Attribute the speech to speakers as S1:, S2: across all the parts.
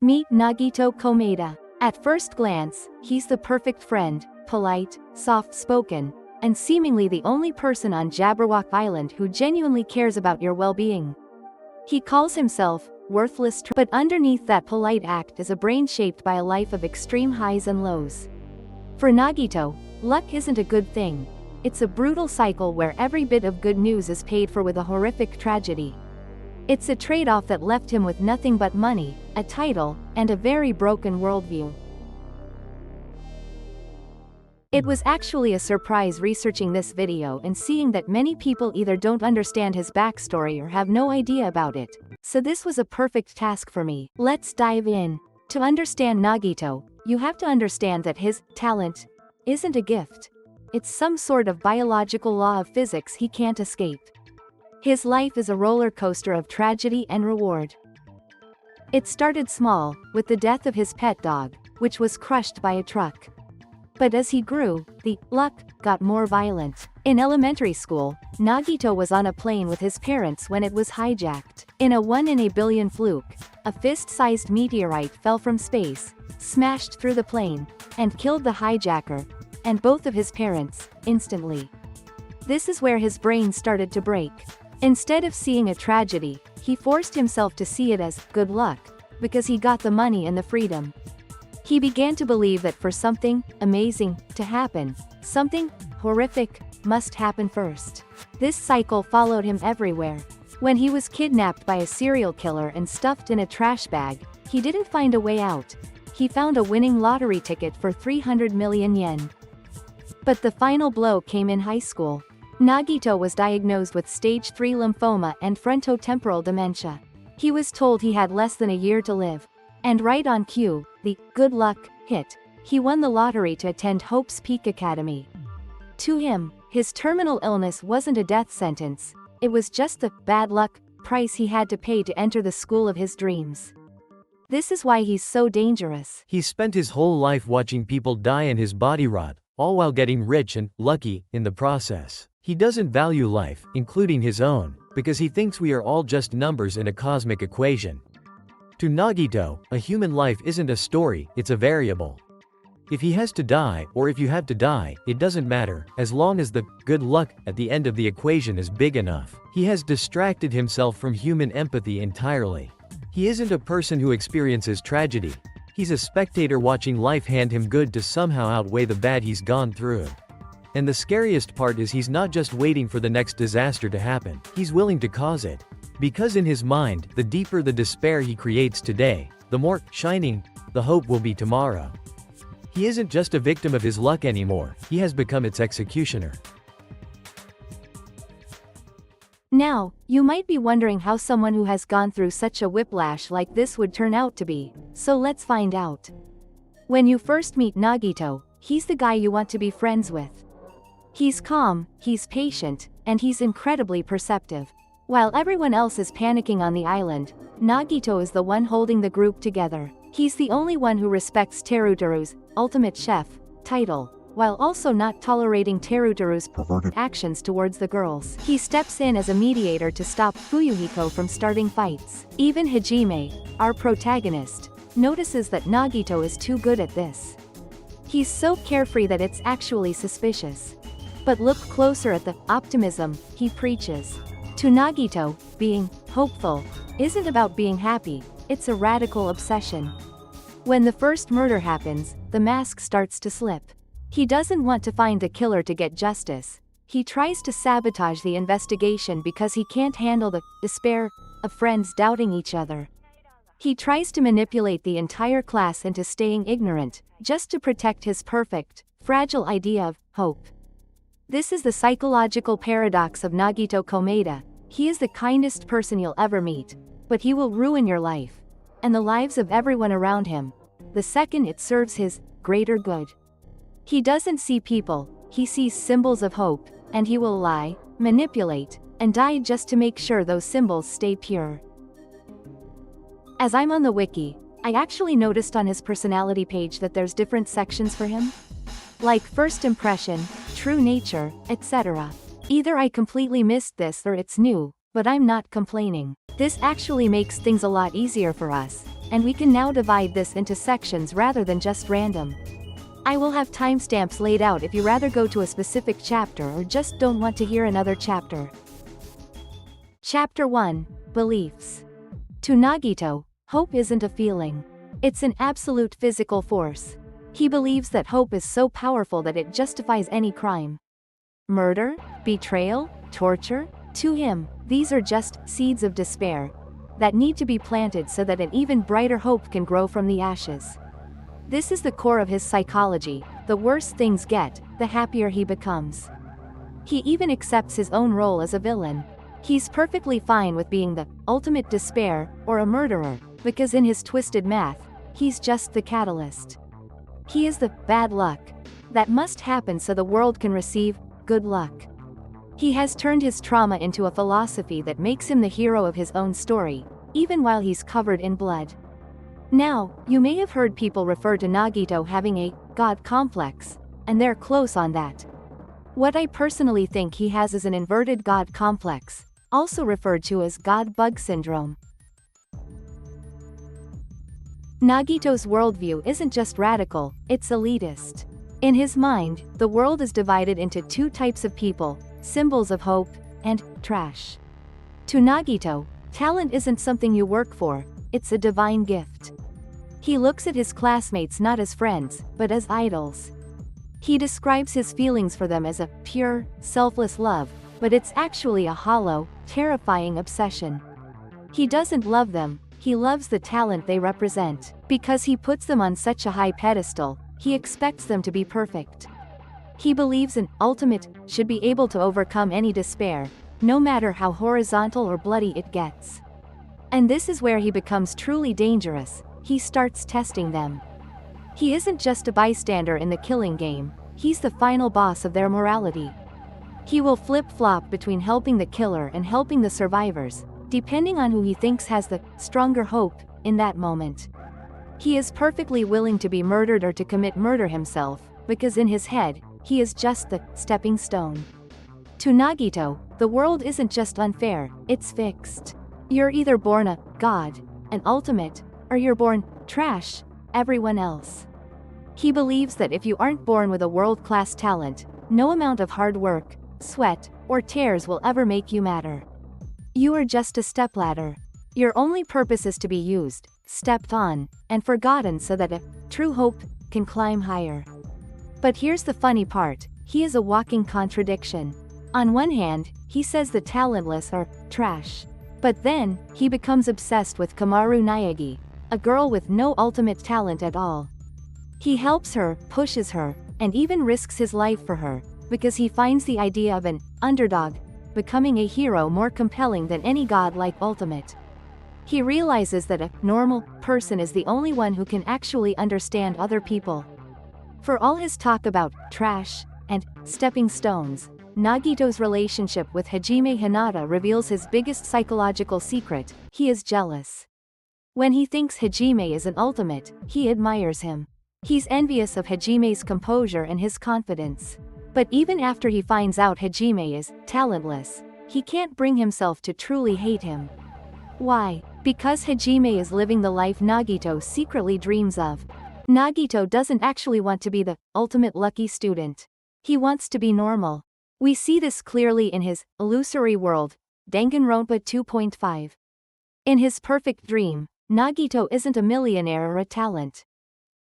S1: Meet Nagito Komaeda. At first glance, he's the perfect friend, polite, soft-spoken, and seemingly the only person on Jabberwock Island who genuinely cares about your well-being. He calls himself worthless, but underneath that polite act is a brain shaped by a life of extreme highs and lows. For Nagito, luck isn't a good thing. It's a brutal cycle where every bit of good news is paid for with a horrific tragedy. It's a trade-off that left him with nothing but money, a title, and a very broken worldview. It was actually a surprise researching this video and seeing that many people either don't understand his backstory or have no idea about it. So this was a perfect task for me. Let's dive in. To understand Nagito, you have to understand that his talent isn't a gift. It's some sort of biological law of physics he can't escape. His life is a roller coaster of tragedy and reward. It started small, with the death of his pet dog, which was crushed by a truck. But as he grew, the luck got more violent. In elementary school, Nagito was on a plane with his parents when it was hijacked. In a 1 in a billion fluke, a fist-sized meteorite fell from space, smashed through the plane, and killed the hijacker, and both of his parents, instantly. This is where his brain started to break. Instead of seeing a tragedy, he forced himself to see it as good luck, because he got the money and the freedom. He began to believe that for something amazing to happen, something horrific must happen first. This cycle followed him everywhere. When he was kidnapped by a serial killer and stuffed in a trash bag, he didn't find a way out. He found a winning lottery ticket for 300 million yen. But the final blow came in high school. Nagito was diagnosed with stage 3 lymphoma and frontotemporal dementia. He was told he had less than a year to live. And right on cue, the good luck hit. He won the lottery to attend Hope's Peak Academy. To him, his terminal illness wasn't a death sentence. It was just the bad luck price he had to pay to enter the school of his dreams. This is why he's so dangerous.
S2: He spent his whole life watching people die and his body rot, all while getting rich and lucky in the process. He doesn't value life, including his own, because he thinks we are all just numbers in a cosmic equation. To Nagito, a human life isn't a story, it's a variable. If he has to die, or if you have to die, it doesn't matter, as long as the good luck at the end of the equation is big enough. He has distracted himself from human empathy entirely. He isn't a person who experiences tragedy. He's a spectator watching life hand him good to somehow outweigh the bad he's gone through. And the scariest part is he's not just waiting for the next disaster to happen, he's willing to cause it. Because in his mind, the deeper the despair he creates today, the more shining the hope will be tomorrow. He isn't just a victim of his luck anymore, he has become its executioner.
S1: Now, you might be wondering how someone who has gone through such a whiplash like this would turn out to be, so let's find out. When you first meet Nagito, he's the guy you want to be friends with. He's calm, he's patient, and he's incredibly perceptive. While everyone else is panicking on the island, Nagito is the one holding the group together. He's the only one who respects Terutoru's ultimate chef title, while also not tolerating Terutoru's perverted actions towards the girls. He steps in as a mediator to stop Fuyuhiko from starting fights. Even Hajime, our protagonist, notices that Nagito is too good at this. He's so carefree that it's actually suspicious. But look closer at the optimism he preaches. To Nagito, being hopeful isn't about being happy, it's a radical obsession. When the first murder happens, the mask starts to slip. He doesn't want to find the killer to get justice. He tries to sabotage the investigation because he can't handle the despair of friends doubting each other. He tries to manipulate the entire class into staying ignorant, just to protect his perfect, fragile idea of hope. This is the psychological paradox of Nagito Komaeda. He is the kindest person you'll ever meet, but he will ruin your life, and the lives of everyone around him, the second it serves his greater good. He doesn't see people, he sees symbols of hope, and he will lie, manipulate, and die just to make sure those symbols stay pure. As I'm on the wiki, I actually noticed on his personality page that there's different sections for him. Like first impression, true nature, etc. Either I completely missed this or it's new, but I'm not complaining. This actually makes things a lot easier for us. and we can now divide this into sections rather than just random. I will have timestamps laid out if you rather go to a specific chapter or just don't want to hear another chapter. Chapter 1, Beliefs. To Nagito, hope isn't a feeling. It's an absolute physical force. He believes that hope is so powerful that it justifies any crime. Murder, betrayal, torture, to him, these are just seeds of despair that need to be planted so that an even brighter hope can grow from the ashes. This is the core of his psychology. The worse things get, the happier he becomes. He even accepts his own role as a villain. He's perfectly fine with being the ultimate despair or a murderer, because in his twisted math, he's just the catalyst. He is the bad luck that must happen so the world can receive good luck. He has turned his trauma into a philosophy that makes him the hero of his own story, even while he's covered in blood. Now, you may have heard people refer to Nagito having a God complex, and they're close on that. What I personally think he has is an inverted God complex, also referred to as God bug syndrome. Nagito's worldview isn't just radical, it's elitist. In his mind, the world is divided into two types of people, symbols of hope, and trash. To Nagito, talent isn't something you work for, it's a divine gift. He looks at his classmates not as friends, but as idols. He describes his feelings for them as a pure, selfless love, but it's actually a hollow, terrifying obsession. He doesn't love them, he loves the talent they represent. Because he puts them on such a high pedestal, he expects them to be perfect. He believes an ultimate should be able to overcome any despair, no matter how horizontal or bloody it gets. And this is where he becomes truly dangerous. He starts testing them. He isn't just a bystander in the killing game, he's the final boss of their morality. He will flip-flop between helping the killer and helping the survivors, depending on who he thinks has the stronger hope in that moment. He is perfectly willing to be murdered or to commit murder himself, because in his head, he is just the stepping stone. To Nagito, the world isn't just unfair, it's fixed. You're either born a god, an ultimate, or you're born trash, everyone else. He believes that if you aren't born with a world-class talent, no amount of hard work, sweat, or tears will ever make you matter. You are just a stepladder. Your only purpose is to be used, stepped on, and forgotten so that a true hope can climb higher. But here's the funny part, he is a walking contradiction. On one hand, he says the talentless are trash. But then, he becomes obsessed with Komaru Naegi, a girl with no ultimate talent at all. He helps her, pushes her, and even risks his life for her, because he finds the idea of an underdog becoming a hero more compelling than any godlike ultimate. He realizes that a normal person is the only one who can actually understand other people. For all his talk about trash and stepping stones, Nagito's relationship with Hajime Hinata reveals his biggest psychological secret: he is jealous. When he thinks Hajime is an ultimate, he admires him. He's envious of Hajime's composure and his confidence. But even after he finds out Hajime is talentless, he can't bring himself to truly hate him. Why? Because Hajime is living the life Nagito secretly dreams of. Nagito doesn't actually want to be the ultimate lucky student. He wants to be normal. We see this clearly in his illusory world, Danganronpa 2.5. In his perfect dream, Nagito isn't a millionaire or a talent.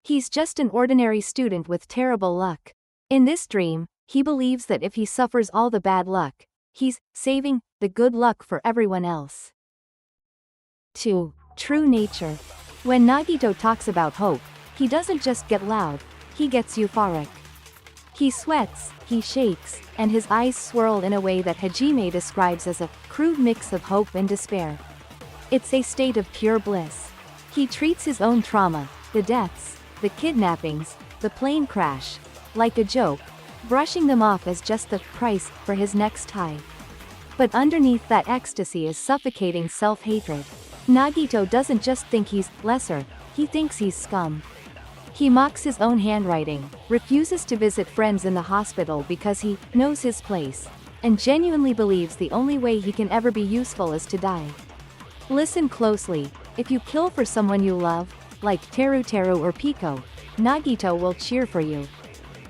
S1: He's just an ordinary student with terrible luck. In this dream, he believes that if he suffers all the bad luck, he's saving the good luck for everyone else. 2. True nature. When Nagito talks about hope, he doesn't just get loud, he gets euphoric. He sweats, he shakes, and his eyes swirl in a way that Hajime describes as a crude mix of hope and despair. It's a state of pure bliss. He treats his own trauma, the deaths, the kidnappings, the plane crash, like a joke, brushing them off as just the price for his next high. But underneath that ecstasy is suffocating self-hatred. Nagito doesn't just think he's lesser, he thinks he's scum. He mocks his own handwriting, refuses to visit friends in the hospital because he knows his place, and genuinely believes the only way he can ever be useful is to die. Listen closely, If you kill for someone you love, like Teru or Pico, Nagito will cheer for you.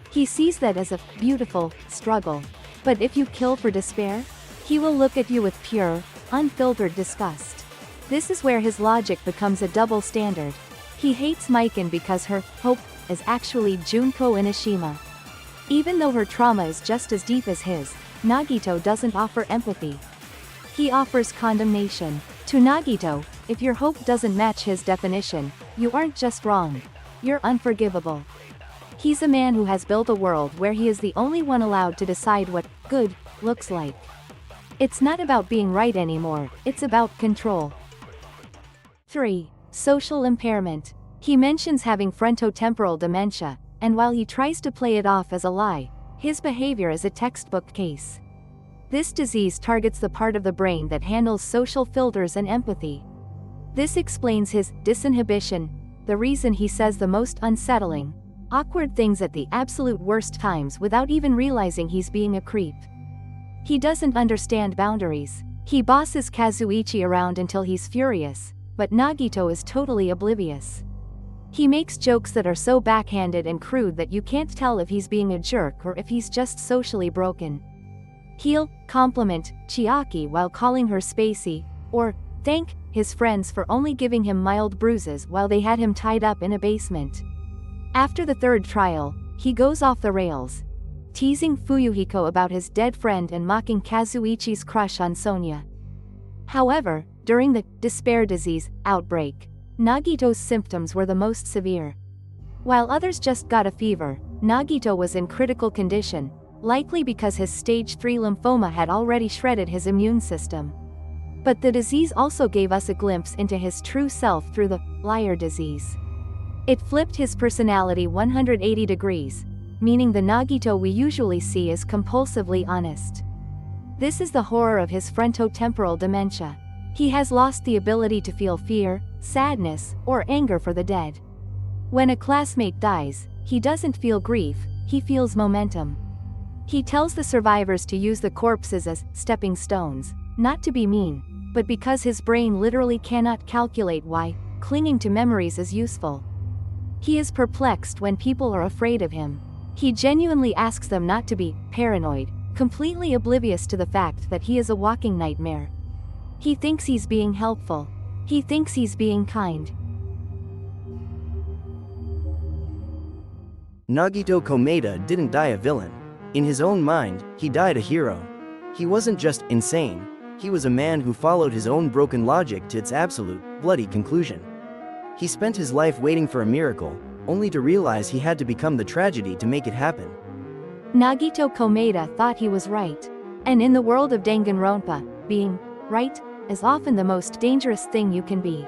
S1: He sees that as a beautiful struggle. But if you kill for despair, he will look at you with pure, unfiltered disgust. This is where his logic becomes a double standard. He hates Maiken because her hope is actually Junko Inashima. Even though her trauma is just as deep as his, Nagito doesn't offer empathy. He offers condemnation. To Nagito, if your hope doesn't match his definition, you aren't just wrong. You're unforgivable. He's a man who has built a world where he is the only one allowed to decide what good looks like. It's not about being right anymore, it's about control. 3. Social impairment. He mentions having frontotemporal dementia, and while he tries to play it off as a lie, his behavior is a textbook case. This disease targets the part of the brain that handles social filters and empathy. This explains his disinhibition, the reason he says the most unsettling, awkward things at the absolute worst times without even realizing he's being a creep. He doesn't understand boundaries. He bosses Kazuichi around until he's furious, but Nagito is totally oblivious. He makes jokes that are so backhanded and crude that you can't tell if he's being a jerk or if he's just socially broken. He'll compliment Chiaki while calling her spacey, or thank his friends for only giving him mild bruises while they had him tied up in a basement. After the third trial, he goes off the rails, teasing Fuyuhiko about his dead friend and mocking Kazuichi's crush on Sonia. However, during the despair disease outbreak, Nagito's symptoms were the most severe. While others just got a fever, Nagito was in critical condition, likely because his stage 3 lymphoma had already shredded his immune system. But the disease also gave us a glimpse into his true self through the liar disease. It flipped his personality 180 degrees, meaning the Nagito we usually see is compulsively honest. This is the horror of his frontotemporal dementia. He has lost the ability to feel fear, sadness, or anger for the dead. When a classmate dies, he doesn't feel grief, he feels momentum. He tells the survivors to use the corpses as stepping stones, not to be mean, but because his brain literally cannot calculate why clinging to memories is useful. He is perplexed when people are afraid of him. He genuinely asks them not to be paranoid, completely oblivious to the fact that he is a walking nightmare. He thinks he's being helpful. He thinks he's being kind.
S3: Nagito Komaeda didn't die a villain. In his own mind, he died a hero. He wasn't just insane, he was a man who followed his own broken logic to its absolute, bloody conclusion. He spent his life waiting for a miracle, only to realize he had to become the tragedy to make it happen.
S1: Nagito Komaeda thought he was right. And in the world of Danganronpa, being right is often the most dangerous thing you can be.